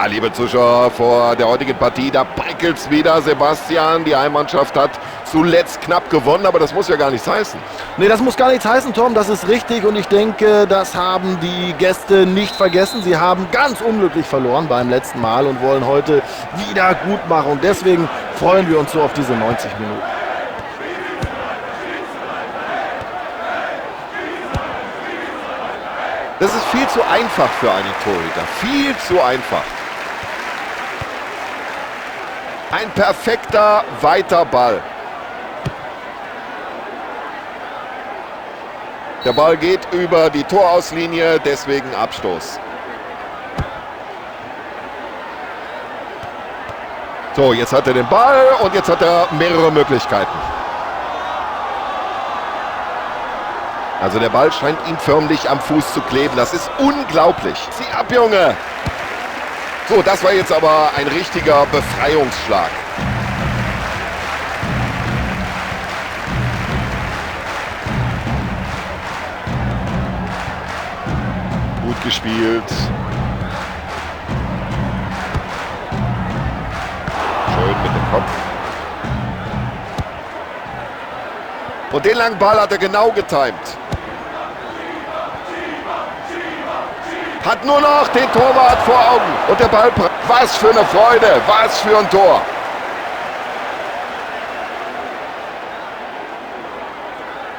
Ja, liebe Zuschauer, vor der heutigen Partie, da prickelt's wieder, Sebastian. Die Heimmannschaft hat zuletzt knapp gewonnen, aber das muss ja gar nichts heißen. Nee, das muss gar nichts heißen, Tom, das ist richtig und ich denke, das haben die Gäste nicht vergessen. Sie haben ganz unglücklich verloren beim letzten Mal und wollen heute wieder gut machen und deswegen freuen wir uns so auf diese 90 Minuten. Das ist viel zu einfach für einen Torhüter, viel zu einfach. Ein perfekter weiter Ball. Der Ball geht über die Torauslinie, deswegen Abstoß. So, jetzt hat er den Ball und jetzt hat er mehrere Möglichkeiten. Also der Ball scheint ihm förmlich am Fuß zu kleben. Das ist unglaublich. Zieh ab, Junge! So, das war jetzt aber ein richtiger Befreiungsschlag. Gut gespielt. Schön mit dem Kopf. Und den langen Ball hat er genau getimt. Hat nur noch den Torwart vor Augen. Und der Ball, was für eine Freude, was für ein Tor.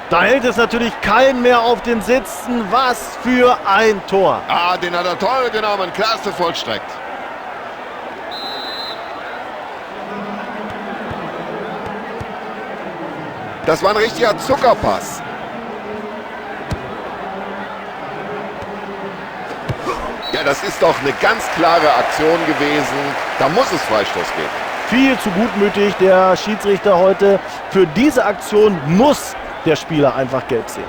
Da hält es natürlich keinen mehr auf den Sitzen. Was für ein Tor. Ah, den hat er toll genommen, klasse vollstreckt. Das war ein richtiger Zuckerpass. Ja, das ist doch eine ganz klare Aktion gewesen. Da muss es Freistoß geben. Viel zu gutmütig der Schiedsrichter heute. Für diese Aktion muss der Spieler einfach gelb sehen.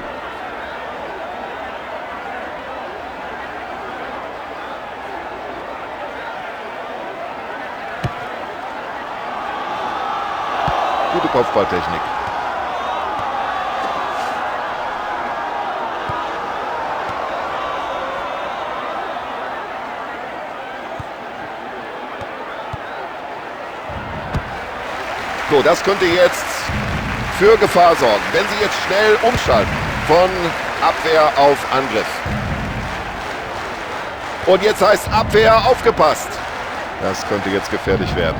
Gute Kopfballtechnik. So, das könnte jetzt für Gefahr sorgen, wenn sie jetzt schnell umschalten von Abwehr auf Angriff. Und jetzt heißt Abwehr, aufgepasst. Das könnte jetzt gefährlich werden.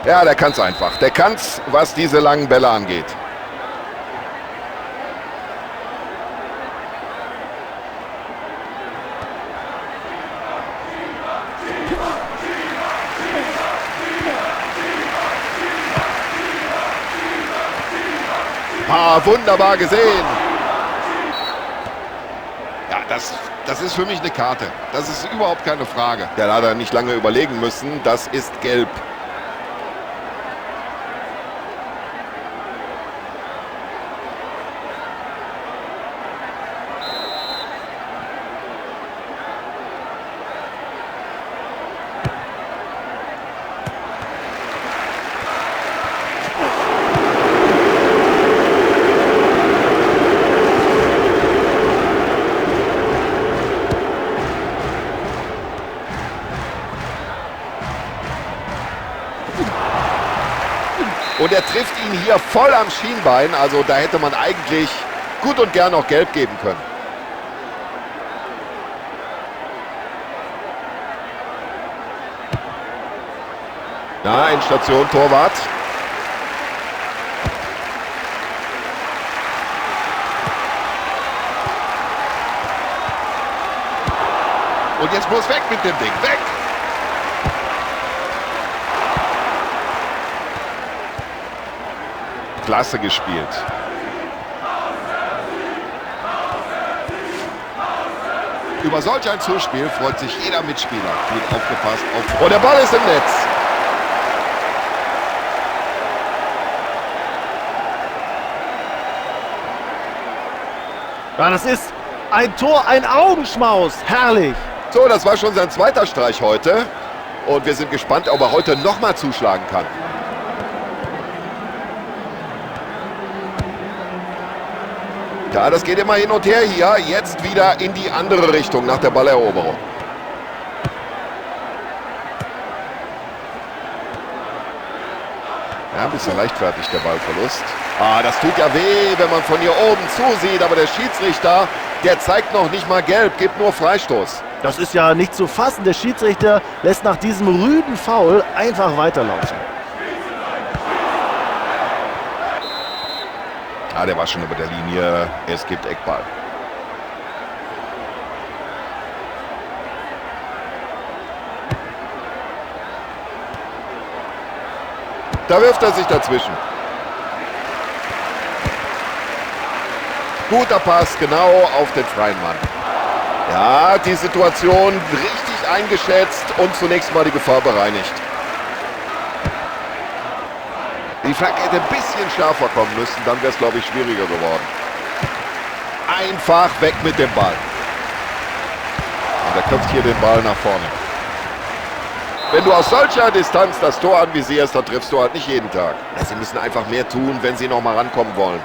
Ja, der kann's einfach. Der kann's, was diese langen Bälle angeht. Ah, wunderbar gesehen. Ja, das ist für mich eine Karte. Das ist überhaupt keine Frage. Der hat er nicht lange überlegen müssen. Das ist gelb. Und er trifft ihn hier voll am Schienbein. Also da hätte man eigentlich gut und gern noch gelb geben können. Na, Endstation, Torwart. Und jetzt muss weg mit dem Ding. Weg! Klasse gespielt. Über solch ein Zuspiel freut sich jeder Mitspieler. Gut aufgepasst. Oh, der Ball ist im Netz. Ja, das ist ein Tor, ein Augenschmaus. Herrlich. So, das war schon sein zweiter Streich heute. Und wir sind gespannt, ob er heute nochmal zuschlagen kann. Ja, das geht immer hin und her hier. Jetzt wieder in die andere Richtung nach der Balleroberung. Ja, ein bisschen leichtfertig der Ballverlust. Ah, das tut ja weh, wenn man von hier oben zusieht. Aber der Schiedsrichter, der zeigt noch nicht mal gelb, gibt nur Freistoß. Das ist ja nicht zu fassen. Der Schiedsrichter lässt nach diesem rüden Foul einfach weiterlaufen. Ah, der war schon über der Linie. Es gibt Eckball. Da wirft er sich dazwischen. Guter Pass, genau auf den freien Mann. Ja, die Situation richtig eingeschätzt und zunächst mal die Gefahr bereinigt. Die Flanke hätte ein bisschen schärfer kommen müssen, dann wäre es, glaube ich, schwieriger geworden. Einfach weg mit dem Ball. Und er köpft hier den Ball nach vorne. Wenn du aus solcher Distanz das Tor anvisierst, dann triffst du halt nicht jeden Tag. Ja, sie müssen einfach mehr tun, wenn sie noch mal rankommen wollen.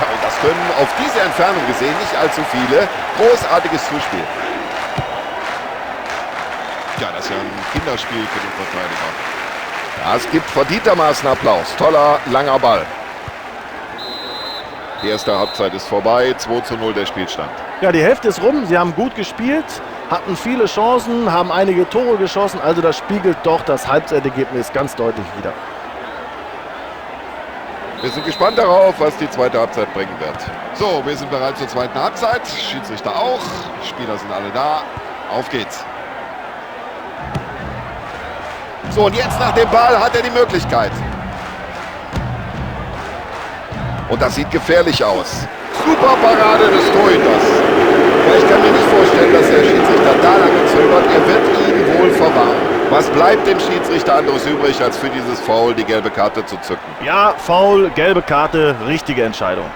Ja, und das können auf diese Entfernung gesehen nicht allzu viele. Großartiges Zuspiel. Ja, das ist ja ein Kinderspiel für den Verteidiger. Ja, es gibt verdientermaßen Applaus. Toller, langer Ball. Die erste Halbzeit ist vorbei. 2:0 der Spielstand. Ja, die Hälfte ist rum. Sie haben gut gespielt, hatten viele Chancen, haben einige Tore geschossen. Also das spiegelt doch das Halbzeitergebnis ganz deutlich wider. Wir sind gespannt darauf, was die zweite Halbzeit bringen wird. So, wir sind bereit zur zweiten Halbzeit. Schiedsrichter auch. Spieler sind alle da. Auf geht's. So, und jetzt nach dem Ball hat er die Möglichkeit. Und das sieht gefährlich aus. Super Parade des Torhüters. Ja, ich kann mir nicht vorstellen, dass der Schiedsrichter da lange zögert. Er wird ihn wohl verwarnen. Was bleibt dem Schiedsrichter anderes übrig, als für dieses Foul die gelbe Karte zu zücken? Ja, Foul, gelbe Karte, richtige Entscheidung.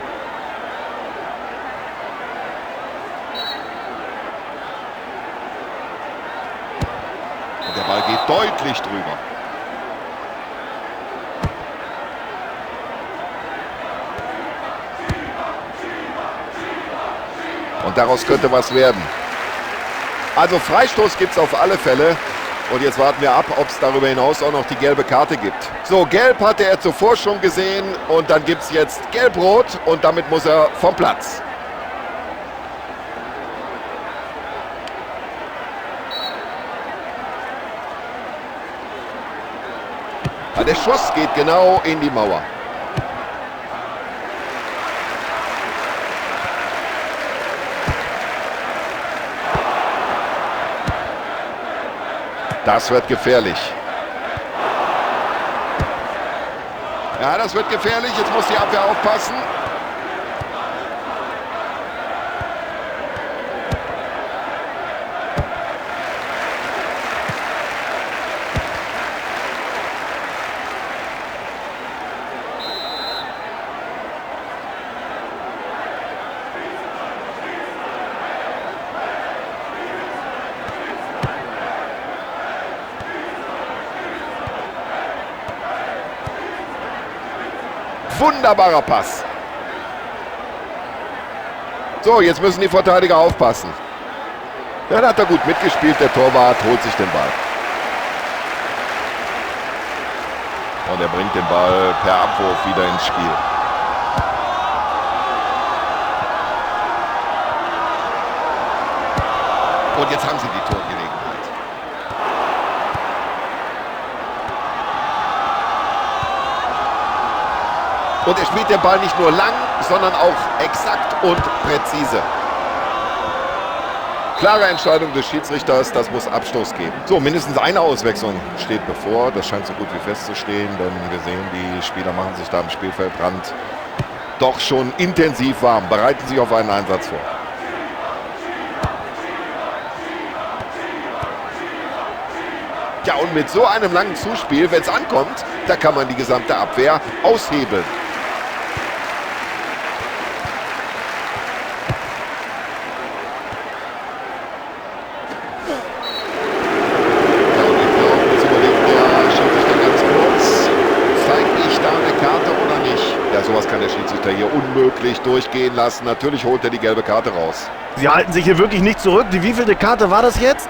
Und der Ball geht deutlich drüber. Und daraus könnte was werden. Also Freistoß gibt es auf alle Fälle. Und jetzt warten wir ab, ob es darüber hinaus auch noch die gelbe Karte gibt. So, gelb hatte er zuvor schon gesehen. Und dann gibt es jetzt gelb-rot. Und damit muss er vom Platz. Ja, der Schuss geht genau in die Mauer. Das wird gefährlich. Ja, das wird gefährlich. Jetzt muss die Abwehr aufpassen. Wunderbarer Pass. So, jetzt müssen die Verteidiger aufpassen. Ja, da hat er gut mitgespielt. Der Torwart holt sich den Ball. Und er bringt den Ball per Abwurf wieder ins Spiel. Und jetzt haben sie die Torgelegenheit. Und er spielt den Ball nicht nur lang, sondern auch exakt und präzise. Klare Entscheidung des Schiedsrichters, das muss Abstoß geben. So, mindestens eine Auswechslung steht bevor. Das scheint so gut wie festzustehen, denn wir sehen, die Spieler machen sich da am Spielfeldrand doch schon intensiv warm, bereiten sich auf einen Einsatz vor. Ja, und mit so einem langen Zuspiel, wenn es ankommt, da kann man die gesamte Abwehr aushebeln. Schiedsrichter hier unmöglich durchgehen lassen. Natürlich holt er die gelbe Karte raus. Sie halten sich hier wirklich nicht zurück. Die wievielte Karte war das jetzt?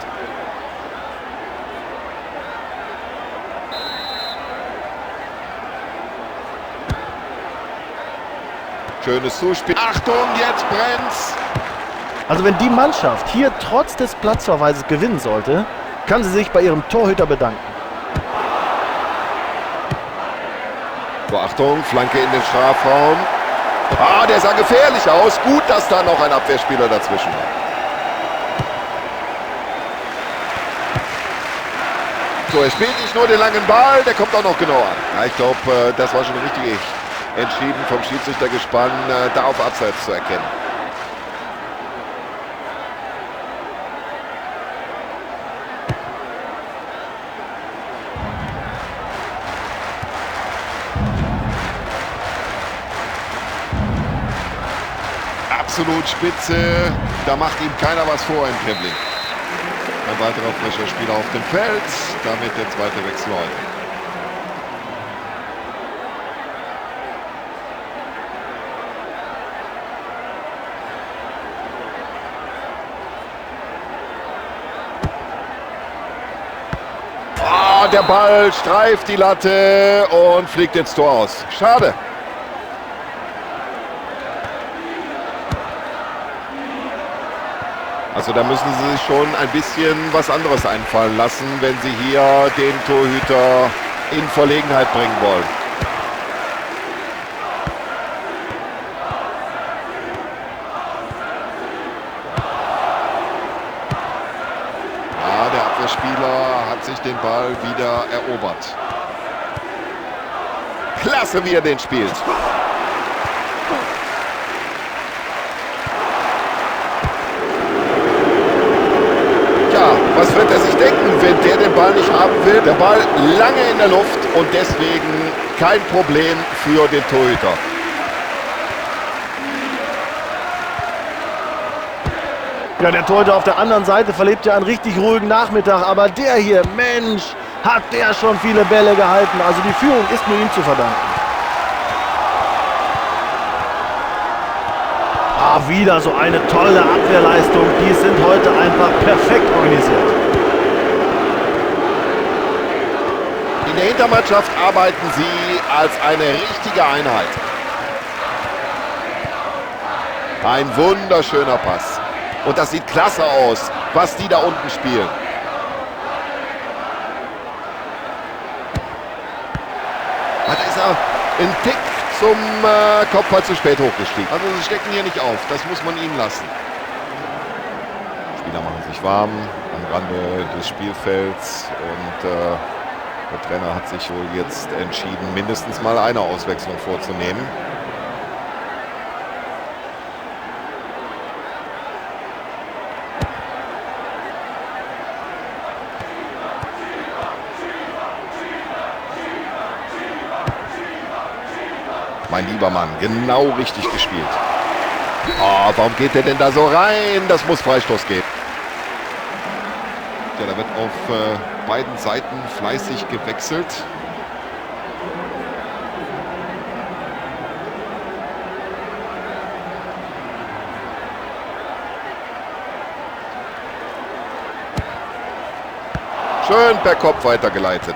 Schönes Zuspiel. Achtung, jetzt brennt's. Also wenn die Mannschaft hier trotz des Platzverweises gewinnen sollte, kann sie sich bei ihrem Torhüter bedanken. So, Achtung, Flanke in den Strafraum. Ah, der sah gefährlich aus. Gut, dass da noch ein Abwehrspieler dazwischen war. So, er spielt nicht nur den langen Ball, der kommt auch noch genau an. Ja, ich glaube, das war schon richtig entschieden vom Schiedsrichtergespann, da auf Abseits zu erkennen. Absolut spitze, da macht ihm keiner was vor im Dribbling. Ein weiterer frischer Spieler auf dem Feld, damit der zweite Wechsel heute. Oh, der Ball streift die Latte und fliegt ins Tor aus. Schade. Also da müssen sie sich schon ein bisschen was anderes einfallen lassen, wenn sie hier den Torhüter in Verlegenheit bringen wollen. Ja, der Abwehrspieler hat sich den Ball wieder erobert. Klasse, wie er den spielt. Was wird er sich denken, wenn der den Ball nicht haben will? Der Ball lange in der Luft und deswegen kein Problem für den Torhüter. Ja, der Torhüter auf der anderen Seite verlebt ja einen richtig ruhigen Nachmittag. Aber der hier, Mensch, hat der schon viele Bälle gehalten. Also die Führung ist nur ihm zu verdanken. Ah, wieder so eine tolle Abwehrleistung. Die sind heute einfach perfekt organisiert. In der Hintermannschaft arbeiten sie als eine richtige Einheit. Ein wunderschöner Pass. Und das sieht klasse aus, was die da unten spielen. Da ist er ein Tick zum Kopfball zu spät hochgestiegen. Also sie stecken hier nicht auf, das muss man ihnen lassen. Die Spieler machen sich warm am Rande des Spielfelds und der Trainer hat sich wohl jetzt entschieden, mindestens mal eine Auswechslung vorzunehmen. Mein lieber Mann, genau richtig gespielt. Oh, warum geht der denn da so rein? Das muss Freistoß geben. Ja, da wird auf beiden Seiten fleißig gewechselt. Schön per Kopf weitergeleitet.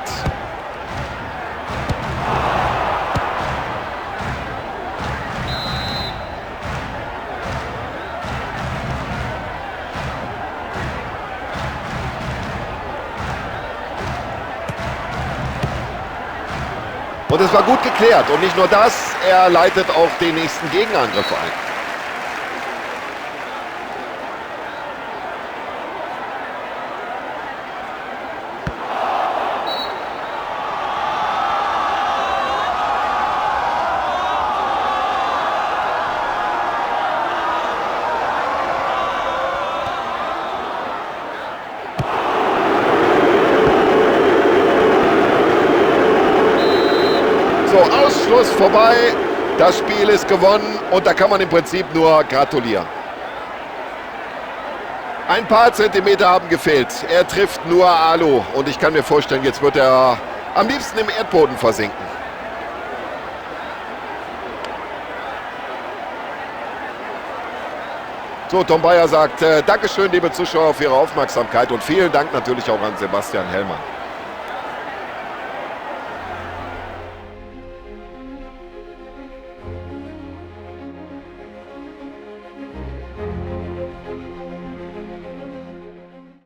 Und es war gut geklärt. Und nicht nur das, er leitet auch den nächsten Gegenangriff ein. Ausschluss vorbei, das Spiel ist gewonnen und da kann man im Prinzip nur gratulieren. Ein paar Zentimeter haben gefehlt, er trifft nur Alu und ich kann mir vorstellen, jetzt wird er am liebsten im Erdboden versinken. So, Tom Bayer sagt, Dankeschön, liebe Zuschauer, für Ihre Aufmerksamkeit und vielen Dank natürlich auch an Sebastian Hellmann.